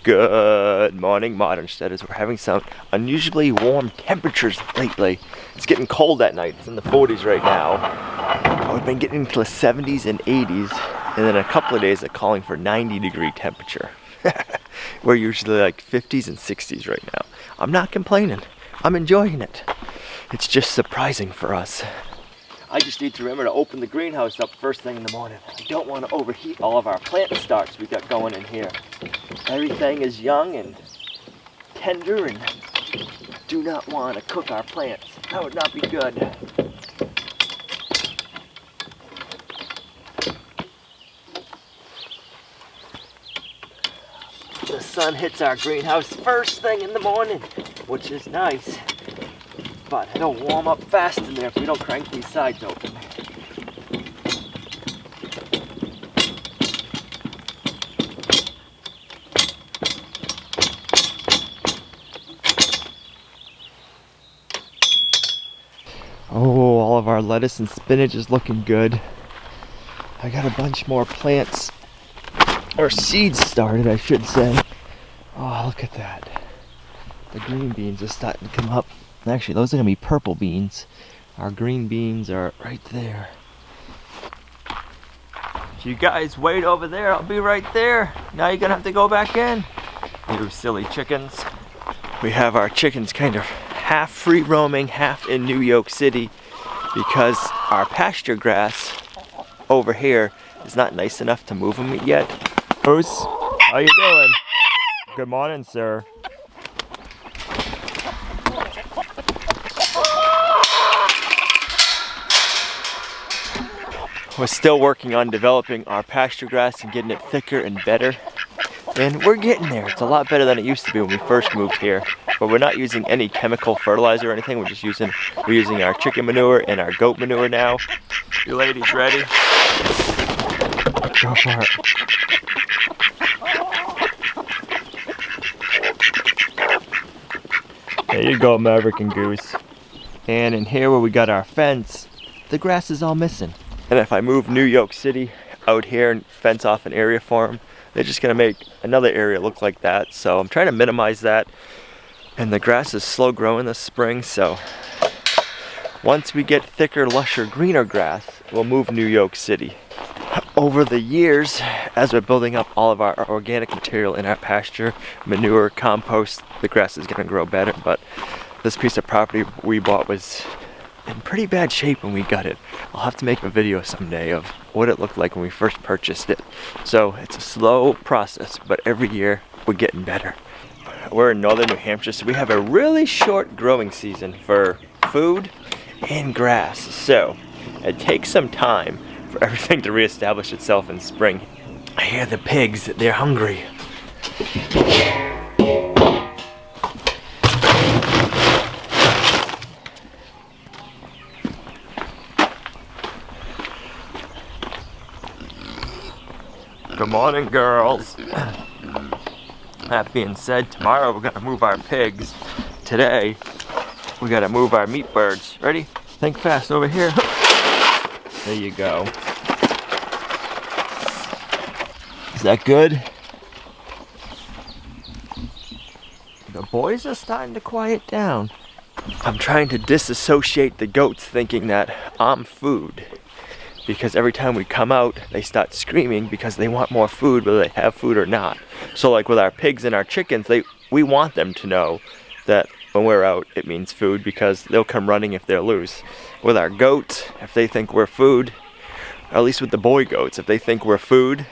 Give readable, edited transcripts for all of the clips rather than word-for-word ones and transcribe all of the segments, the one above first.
Good morning, Modern Homesteaders. We're having some unusually warm temperatures lately. It's getting cold at night. It's in the 40s right now. We've been getting into the 70s and 80s, and then a couple of days they're calling for 90-degree temperature. We're usually like 50s and 60s right now. I'm not complaining. I'm enjoying it. It's just surprising for us. I just need to remember to open the greenhouse up first thing in the morning. I don't want to overheat all of our plant starts we got going in here. Everything is young and tender, and do not want to cook our plants. That would not be good. The sun hits our greenhouse first thing in the morning, which is nice. But it'll warm up fast in there if we don't crank these sides open. Oh, all of our lettuce and spinach is looking good. I got a bunch more plants, or seeds started, I should say. Oh, look at that. The green beans are starting to come up. Actually, those are going to be purple beans. Our green beans are right there. If you guys wait over there, I'll be right there. Now you're going to have to go back in. You silly chickens. We have our chickens kind of half free roaming, half in New York City, because our pasture grass over here is not nice enough to move them yet. Bruce, how you doing? Good morning, sir. We're still working on developing our pasture grass and getting it thicker and better. And we're getting there. It's a lot better than it used to be when we first moved here. But we're not using any chemical fertilizer or anything. We're using our chicken manure and our goat manure now. You ladies ready? Go for it. There you go, Maverick and Goose. And in here where we got our fence, the grass is all missing. And if I move New York City out here and fence off an area for them, they're just gonna make another area look like that. So I'm trying to minimize that. And the grass is slow growing this spring, so once we get thicker, lusher, greener grass, we'll move New York City. Over the years, as we're building up all of our organic material in our pasture, manure, compost, the grass is gonna grow better. But this piece of property we bought was in pretty bad shape when we got it. I'll have to make a video someday of what it looked like when we first purchased it. So it's a slow process, but every year we're getting better. We're in northern New Hampshire, so we have a really short growing season for food and grass. So it takes some time for everything to reestablish itself in spring. I hear the pigs, they're hungry. Good morning, girls. That being said, tomorrow we're gonna move our pigs. Today, we gotta move our meat birds. Ready? Think fast, over here. There you go. Is that good? The boys are starting to quiet down. I'm trying to disassociate the goats, thinking that I'm food. Because every time we come out, they start screaming because they want more food, whether they have food or not. So like with our pigs and our chickens, we want them to know that when we're out, it means food, because they'll come running if they're loose. With our goats, if they think we're food, or at least with the boy goats, if they think we're food,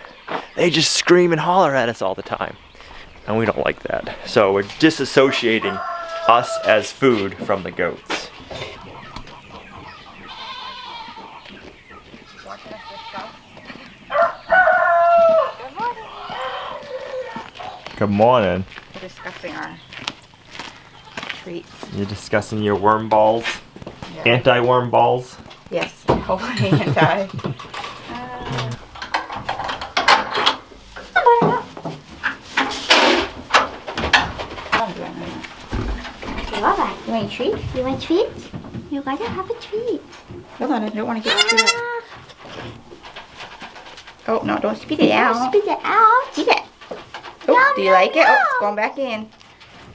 they just scream and holler at us all the time. And we don't like that. So we're disassociating us as food from the goats. Good morning. We're discussing our treats. You're discussing your worm balls? Yeah. Anti-worm balls? Yes, hopefully anti. You want a treat? You want a treat? You gotta have a treat. Hold on, I don't want to get screwed up. Oh, no, don't spit it out. Don't spit it out. Eat it. No, yum, Do you yum, like it? Oh, yum. it's going back in.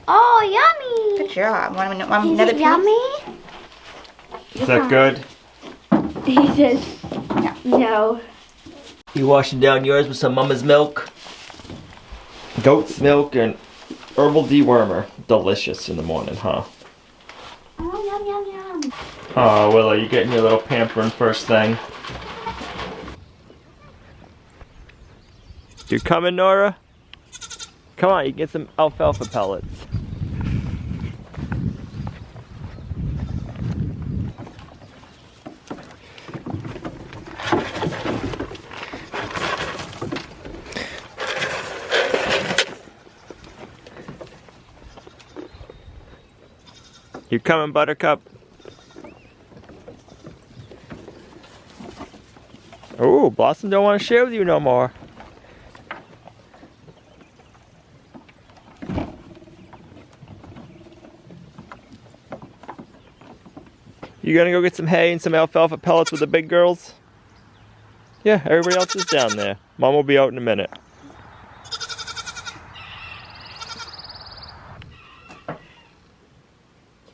Oh, yummy. Good job. Want Is another it piece? yummy? Is that good? He says no. You washing down yours with some mama's milk? Goat's milk and herbal dewormer. Delicious in the morning, huh? Oh, yum, yum, yum. Oh, Willow, you getting your little pampering first thing. You coming, Nora? Come on, you can get some alfalfa pellets. You coming, Buttercup? Oh, Blossom don't want to share with you no more. You gonna go get some hay and some alfalfa pellets with the big girls? Yeah, everybody else is down there. Mom will be out in a minute.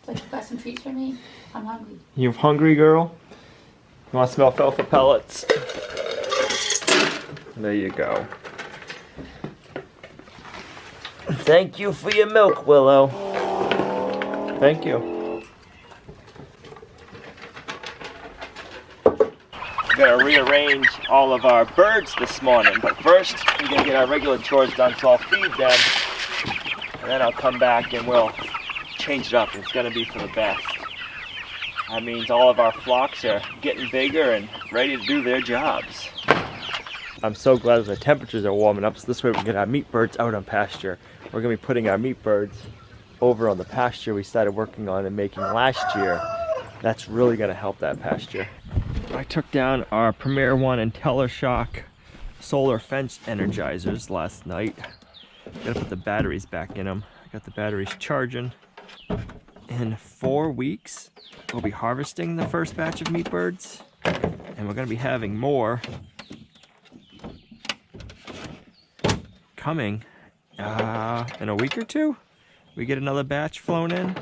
Like you got some treats for me? I'm hungry. You hungry, girl? You want some alfalfa pellets? There you go. Thank you for your milk, Willow. Thank you. We're gonna rearrange all of our birds this morning, but first we're gonna get our regular chores done, so I'll feed them, and then I'll come back and we'll change it up. It's gonna be for the best. That means all of our flocks are getting bigger and ready to do their jobs. I'm so glad that the temperatures are warming up, so this way we can get our meat birds out on pasture. We're gonna be putting our meat birds over on the pasture we started working on and making last year. That's really gonna help that pasture. I took down our Premier One and Teleshock solar fence energizers last night. Gotta put the batteries back in them. I got the batteries charging. In 4 weeks, we'll be harvesting the first batch of meat birds, and we're gonna be having more coming in a week or two. We get another batch flown in.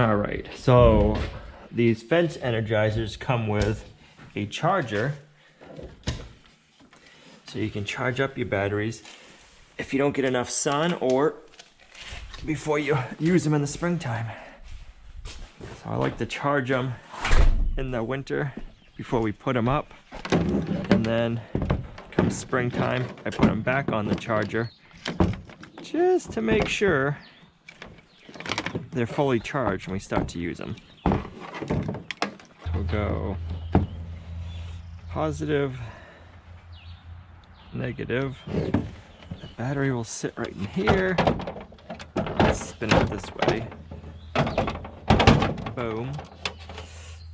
All right, so these fence energizers come with a charger, so you can charge up your batteries if you don't get enough sun or before you use them in the springtime. So I like to charge them in the winter before we put them up, and then come springtime I put them back on the charger just to make sure they're fully charged when we start to use them. We'll go positive, negative. The battery will sit right in here. Let's spin it this way. Boom.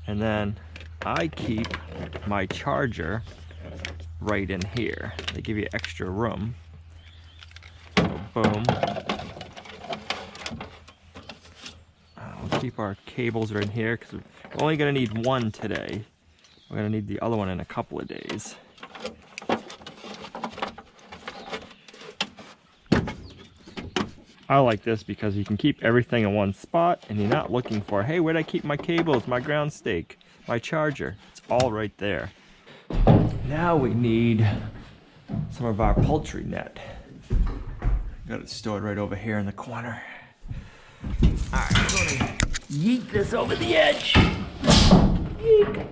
And then I keep my charger right in here. They give you extra room. So boom. We'll keep our cables right in here because we're only going to need one today. We're going to need the other one in a couple of days. I like this because you can keep everything in one spot and you're not looking for, hey, where'd I keep my cables, my ground stake, my charger? It's all right there. Now we need some of our poultry net. Got it stored right over here in the corner. Alright, I'm gonna yeet this over the edge. Yeek.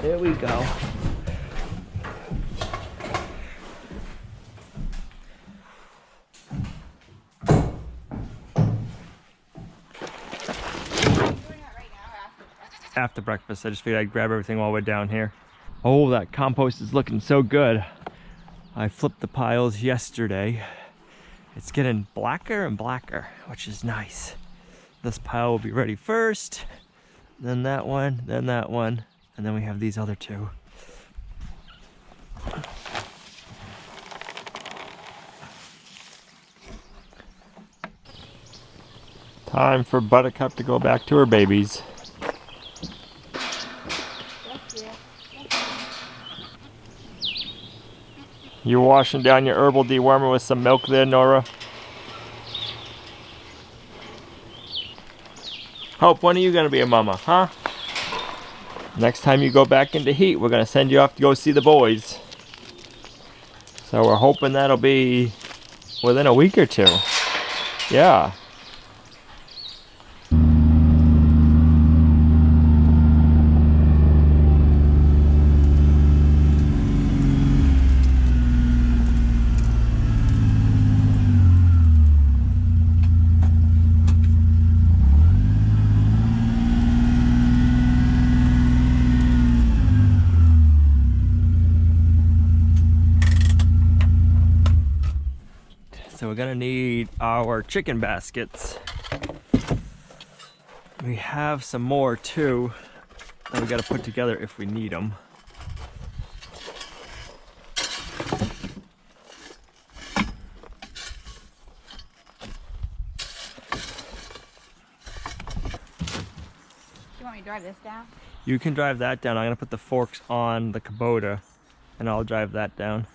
There we go. After breakfast, I just figured I'd grab everything while we're down here. Oh, that compost is looking so good. I flipped the piles yesterday. It's getting blacker and blacker, which is nice. This pile will be ready first, then that one, and then we have these other two. Time for Buttercup to go back to her babies. You washing down your herbal dewormer with some milk there, Nora? Hope, when are you gonna be a mama, huh? Next time you go back into heat, we're gonna send you off to go see the boys. So we're hoping that'll be within a week or two. Yeah. So we're gonna need our chicken baskets. We have some more too that we gotta put together if we need them. You want me to drive this down? You can drive that down. I'm gonna put the forks on the Kubota and I'll drive that down.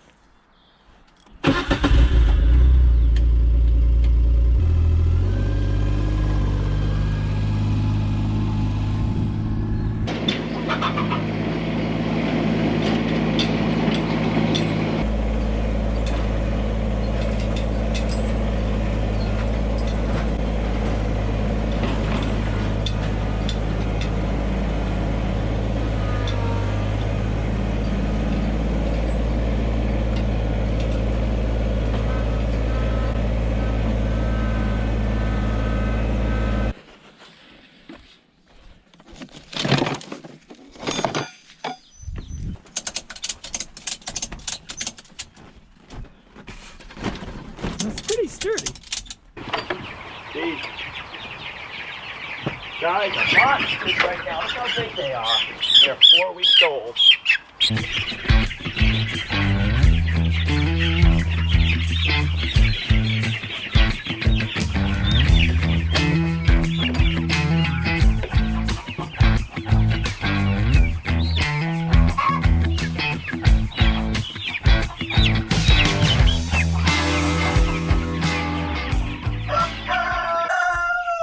That's pretty sturdy. These guys are monsters right now. Look how big they are. They're 4 weeks old.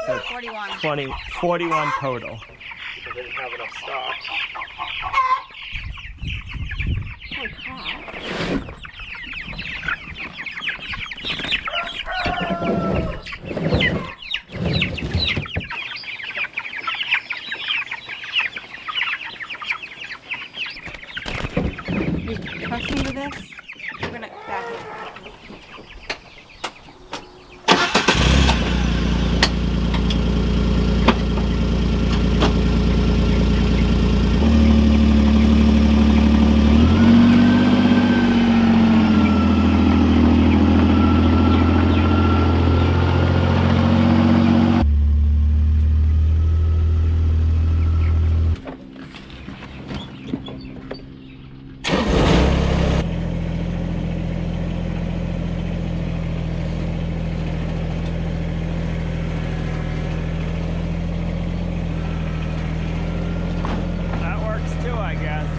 So 41 total. Because they didn't have enough stock. Holy crap. You trust me with this? We're gonna back it. That works too, I guess.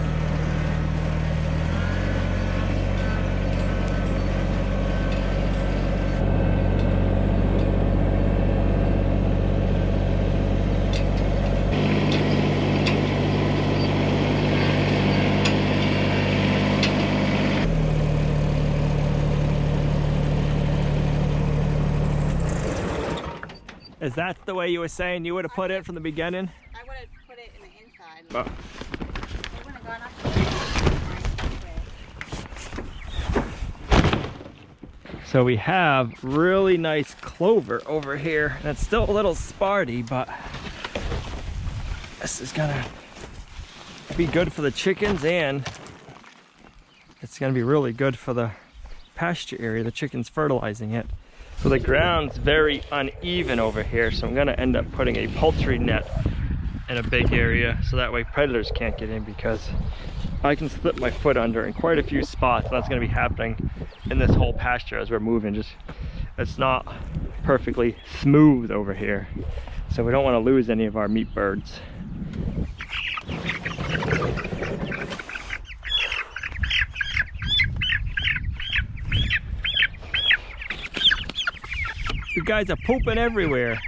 Is that the way you were saying you would have put it from the beginning? I would have put it in the inside. Oh. I wouldn't have gone up to So we have really nice clover over here, and it's still a little sparty, but this is gonna be good for the chickens, and it's gonna be really good for the pasture area. The chickens fertilizing it. So the ground's very uneven over here, so I'm gonna end up putting a poultry net in a big area so that way predators can't get in, because I can slip my foot under in quite a few spots, and that's gonna be happening in this whole pasture as we're moving. Just, it's not perfectly smooth over here, so we don't want to lose any of our meat birds. You guys are pooping everywhere.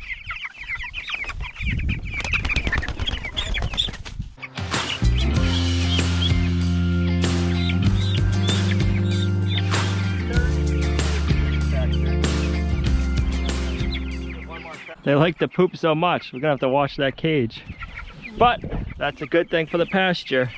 They like to poop so much, we're gonna have to wash that cage. But that's a good thing for the pasture.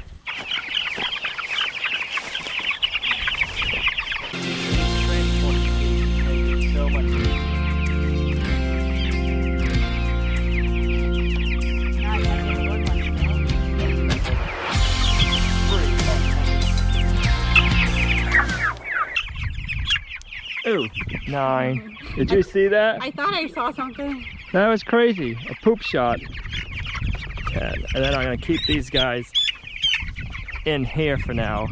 Ooh, 9. Did you see that? I thought I saw something. That was crazy. A poop shot. 10. And then I'm gonna keep these guys in here for now.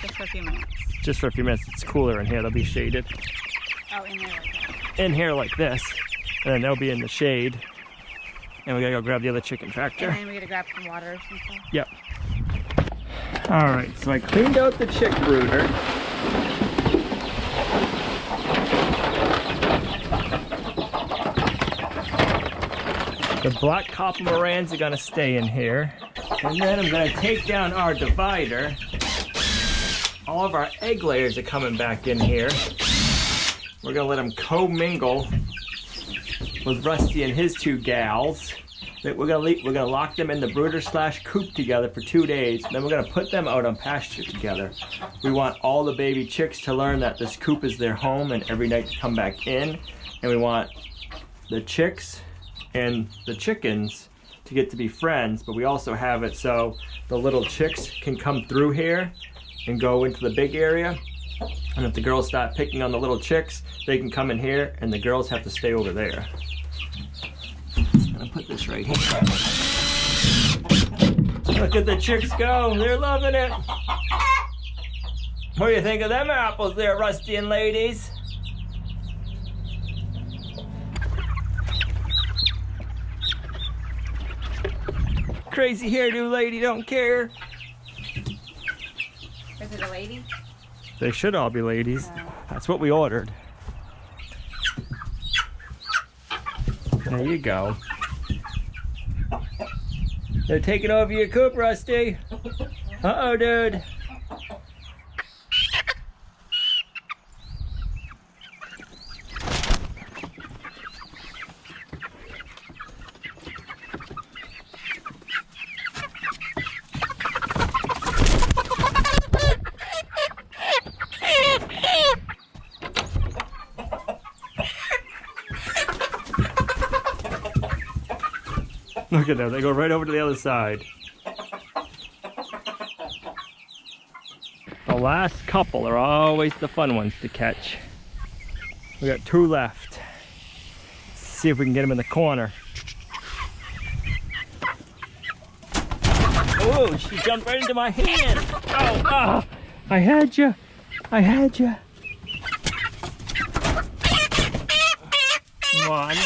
Just for a few minutes. Just for a few minutes. It's cooler in here. They'll be shaded. Oh, in there like that. In here like this. And then they'll be in the shade. And we gotta go grab the other chicken tractor. And then we gotta grab some water or something. Yep. Alright, so I cleaned out the chick brooder. The black copper morans are gonna stay in here. And then I'm gonna take down our divider. All of our egg layers are coming back in here. We're gonna let them co-mingle with Rusty and his 2 gals. We're gonna lock them in the brooder / coop together for 2 days. Then we're gonna put them out on pasture together. We want all the baby chicks to learn that this coop is their home and every night to come back in. And we want the chicks and the chickens to get to be friends, but we also have it so the little chicks can come through here and go into the big area. And if the girls start picking on the little chicks, they can come in here and the girls have to stay over there. I'm gonna put this right here. Look at the chicks go, they're loving it. What do you think of them apples there, Rusty and ladies? Crazy hairdo lady don't care. Is it a lady? They should all be ladies. That's what we ordered. There you go. They're taking over your coop, Rusty. Uh-oh, dude. Look at them, they go right over to the other side. The last couple are always the fun ones to catch. We got 2 left. Let's see if we can get them in the corner. Oh, she jumped right into my hand. Oh, I had you. I had you. One.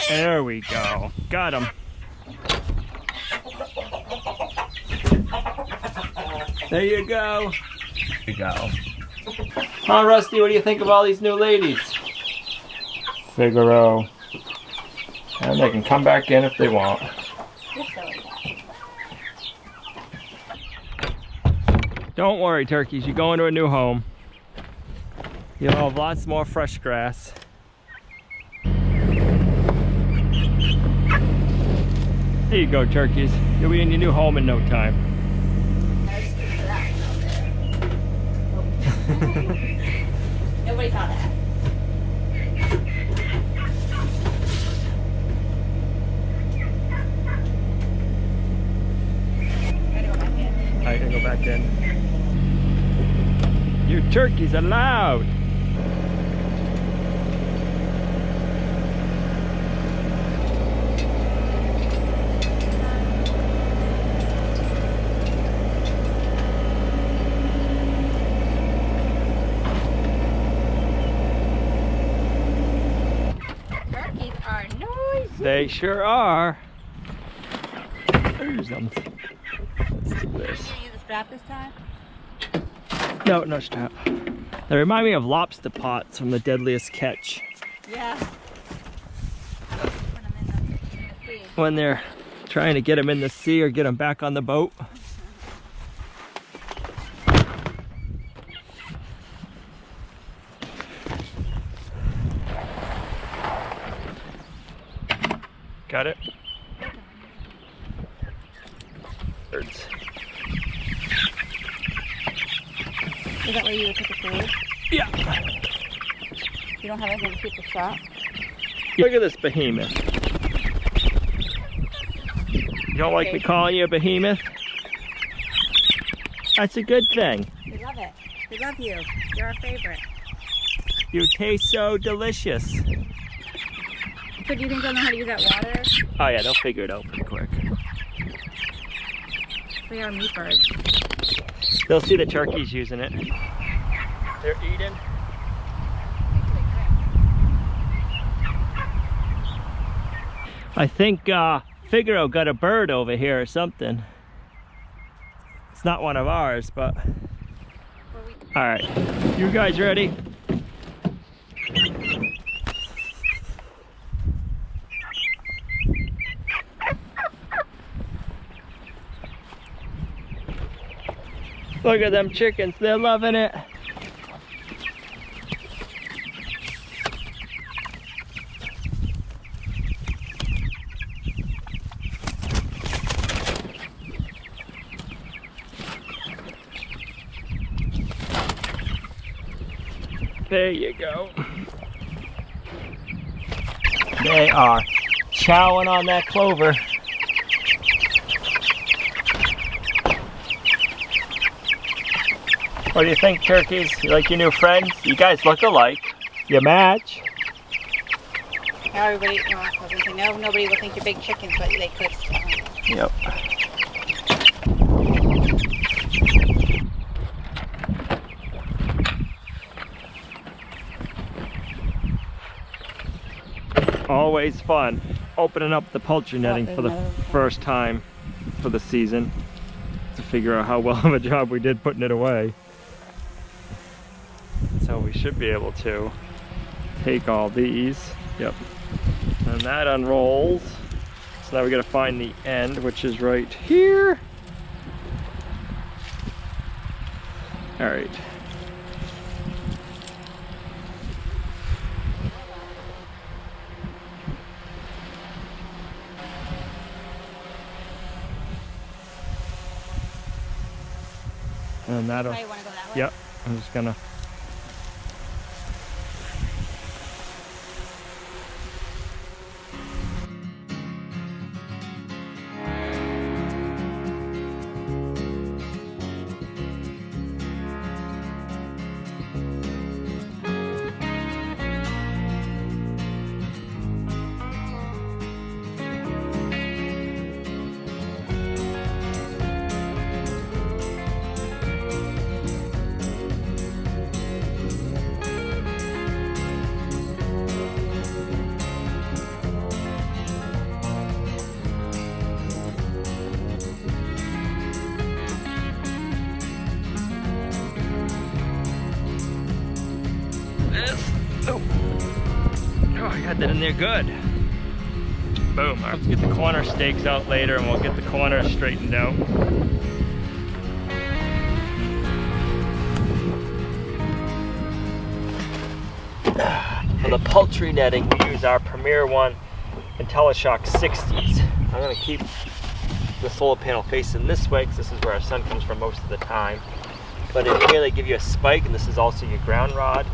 There we go. Got him. There you go. There you go. Huh, Rusty, what do you think of all these new ladies? Figaro. And they can come back in if they want. Don't worry, turkeys. You go into a new home. You'll have lots more fresh grass. There you go, turkeys. You'll be in your new home in no time. Nobody saw that. I can go back in. You turkeys are loud. Turkeys are noisy. They sure are. something. Let's do this. Are you gonna use a strap this time? No, no strap. They remind me of lobster pots from the Deadliest Catch. Yeah. When I'm in the sea. When they're trying to get them in the sea or get them back on the boat. Got it? Birds. Is that where you would put the food? Yeah. You don't have anything to keep the shop? Look at this behemoth. You don't like me calling you a behemoth? That's a good thing. We love it. We love you. You're our favorite. You taste so delicious. So do you think they'll know how to use that water? Oh yeah, they'll figure it out pretty quick. They are meat birds. They'll see the turkeys using it. They're eating. I think Figaro got a bird over here or something. It's not one of ours, but... All right, you guys ready? Look at them chickens, they're loving it. There you go. They are chowing on that clover. What do you think, turkeys? You like your new friends? You guys look alike. You match. Now everybody, well, I was gonna say, no, nobody will think you're big chickens, but they could. Yep. Always fun opening up the poultry netting for the first time for the season to figure out how well of a job we did putting it away. So we should be able to take all these. Yep. And that unrolls. So now we gotta find the end, which is right here. All right. And that'll, You want to go that way? yep, I'm just gonna. Oh, I got that in there good. Boom. Let's get the corner stakes out later and we'll get the corners straightened out. For the poultry netting, we use our Premier One IntelliShock 60s. I'm going to keep the solar panel facing this way because this is where our sun comes from most of the time. But in here they give you a spike, and this is also your ground rod.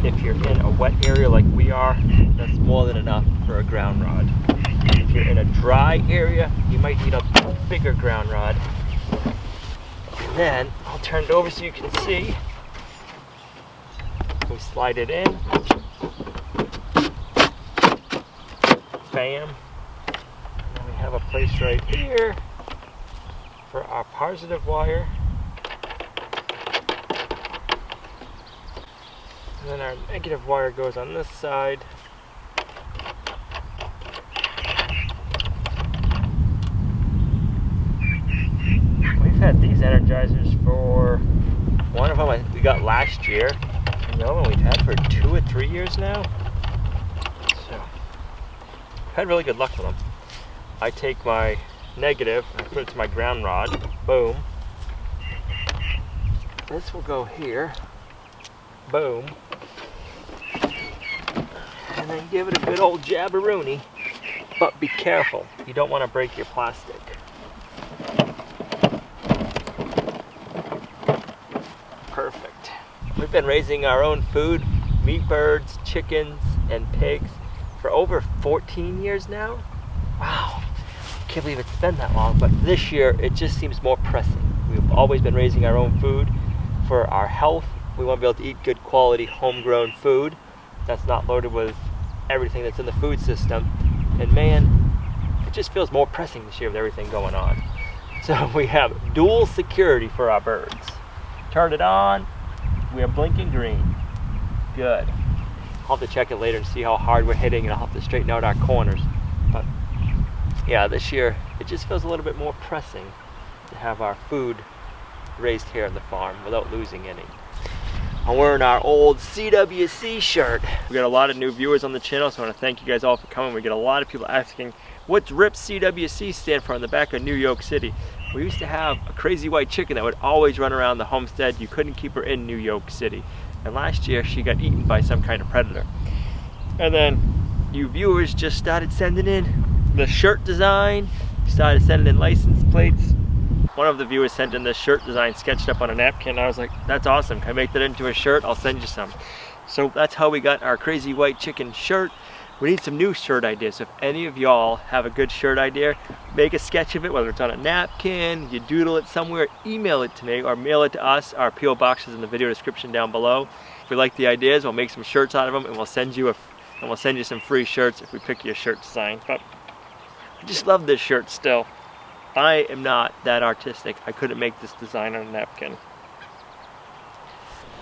If you're in a wet area like we are, that's more than enough for a ground rod. If you're in a dry area, you might need a bigger ground rod. And then I'll turn it over so you can see. We slide it in. Bam. And then we have a place right here for our positive wire. And then our negative wire goes on this side. had these energizers for one of them we got last year, and the other one we've had for 2 or 3 years now. So I've had really good luck with them. I take my negative, I put it to my ground rod, boom. This will go here, boom. And then give it a good old jabberoonie. But be careful, you don't want to break your plastic. Perfect. We've been raising our own food, meat birds, chickens, and pigs for over 14 years now. Wow, can't believe it's been that long, but this year it just seems more pressing. We've always been raising our own food for our health. We want to be able to eat good quality homegrown food that's not loaded with everything that's in the food system. And man, it just feels more pressing this year with everything going on. So we have dual security for our birds. Turn it on, we are blinking green. Good. I'll have to check it later and see how hard we're hitting, and I'll have to straighten out our corners. But yeah, this year it just feels a little bit more pressing to have our food raised here on the farm without losing any. I'm wearing our old CWC shirt. We got a lot of new viewers on the channel, so I want to thank you guys all for coming. We get a lot of people asking, what's RIP CWC stand for on the back of New York City? We used to have a crazy white chicken that would always run around the homestead. You couldn't keep her in New York City. And last year she got eaten by some kind of predator. And then you viewers just started sending in the shirt design, started sending in license plates. One of the viewers sent in this shirt design sketched up on a napkin. I was like, that's awesome. Can I make that into a shirt? I'll send you some. So that's how we got our crazy white chicken shirt. We need some new shirt ideas. So if any of y'all have a good shirt idea, make a sketch of it, whether it's on a napkin, you doodle it somewhere, email it to me or mail it to us. Our P.O. box is in the video description down below. If we like the ideas, we'll make some shirts out of them, and we'll send you some free shirts if we pick your shirt design. But I just love this shirt still. I am not that artistic. I couldn't make this design on a napkin.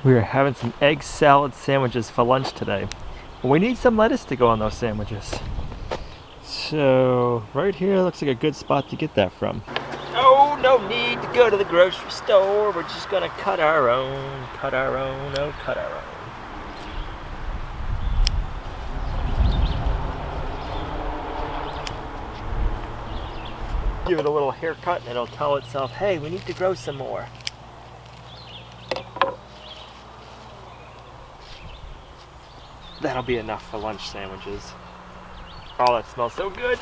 We are having some egg salad sandwiches for lunch today. But we need some lettuce to go on those sandwiches. So right here looks like a good spot to get that from. Oh, no need to go to the grocery store. We're just gonna cut our own, cut our own. Give it a little haircut and it'll tell itself, hey, we need to grow some more. That'll be enough for lunch sandwiches. Oh, that smells so good.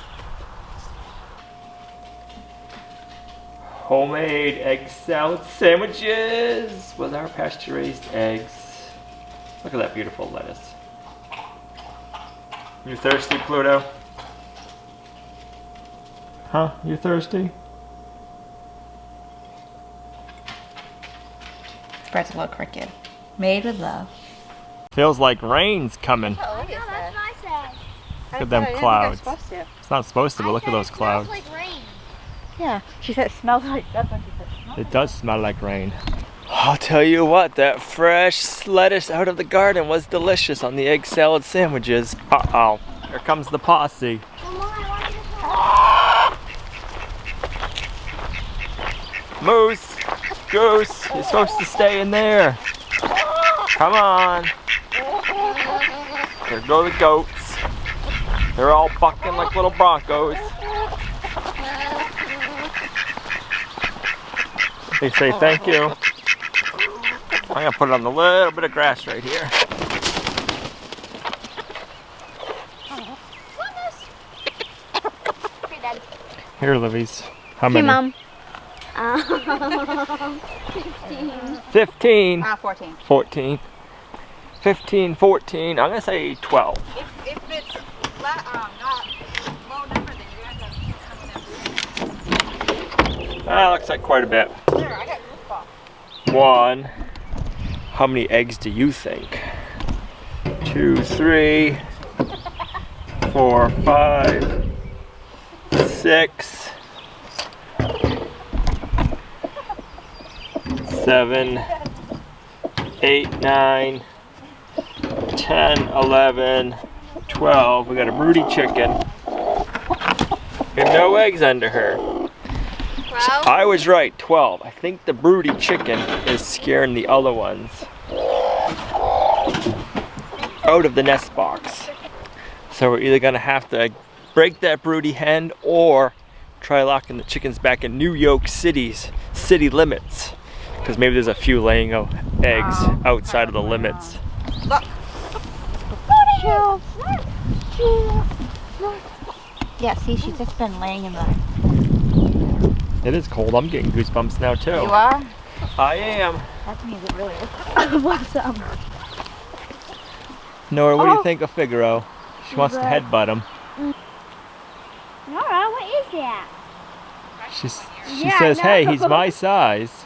Homemade egg salad sandwiches with our pasture-raised eggs. Look at that beautiful lettuce. You thirsty, Pluto? Huh? You thirsty? Pretzel cricket. Made with love. Feels like rain's coming. Oh, look No, at that's that. what I said. Look at them clouds. Supposed to. It's not supposed to, but look at those clouds. It smells like rain. Yeah, she said it smells like, that's what she said. It smells It does smell like rain. I'll tell you what, that fresh lettuce out of the garden was delicious on the egg salad sandwiches. Uh-oh, here comes the posse. Mama, I want you to try. Moose, goose, you're supposed to stay in there. Come on. There go the goats. They're all bucking like little broncos. They say thank you. I'm gonna put it on the little bit of grass right here. Here, Livy's. How many? Mom. 15. 14. 14. 15, 14. I'm gonna say 12. If it's not low number, then you have to keep coming up. That looks like quite a bit. There, I got goosebumps. 1. How many eggs do you think? 2, 3, 4, 5, 6, 7, 8, 9, 10, 11, 12. We got a broody chicken. And no eggs under her. 12? I was right, 12. I think the broody chicken is scaring the other ones out of the nest box. So we're either gonna have to break that broody hen or try locking the chickens back in New York City's city limits. Because maybe there's a few laying of eggs outside of the limits. Look. Yeah, see, she's just been laying in the... It is cold. I'm getting goosebumps now too. You are? I am. That means it really was Nora, what do you think of Figaro? She wants to headbutt him. Nora, what is that? She Yeah, says, no. hey, he's my size.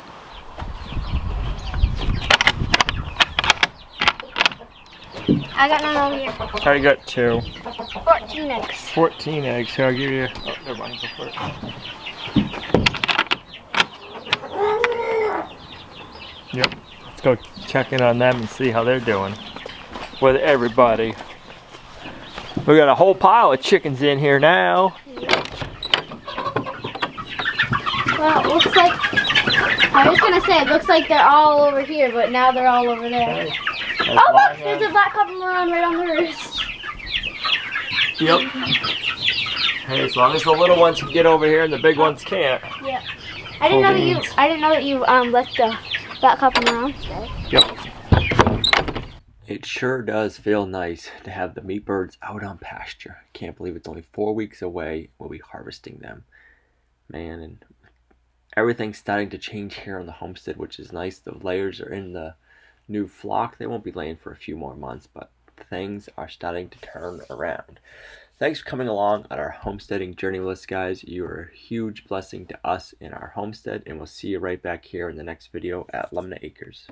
I got none over here. I got 2. 14 eggs. 14 eggs. Here, I'll give you. Oh, never mind. Go for it. Yep. Let's go check in on them and see how they're doing with everybody. We got a whole pile of chickens in here now. Well, it looks like, I was gonna say, it looks like they're all over here, but now they're all over there. Hey, Oh look, there's a black cormorant right on the wrist. Yep. Hey, as long as the little ones can get over here and the big ones can't. Yeah. I didn't know that you let the black cormorant stay. Yep. It sure does feel nice to have the meat birds out on pasture. Can't believe it's only 4 weeks away. We'll be harvesting them. Man, and everything's starting to change here on the homestead, which is nice. The layers are in the new flock. They won't be laying for a few more months, but things are starting to turn around. Thanks for coming along on our homesteading journey with us, guys. You are a huge blessing to us in our homestead, and we'll see you right back here in the next video at Lumnah Acres.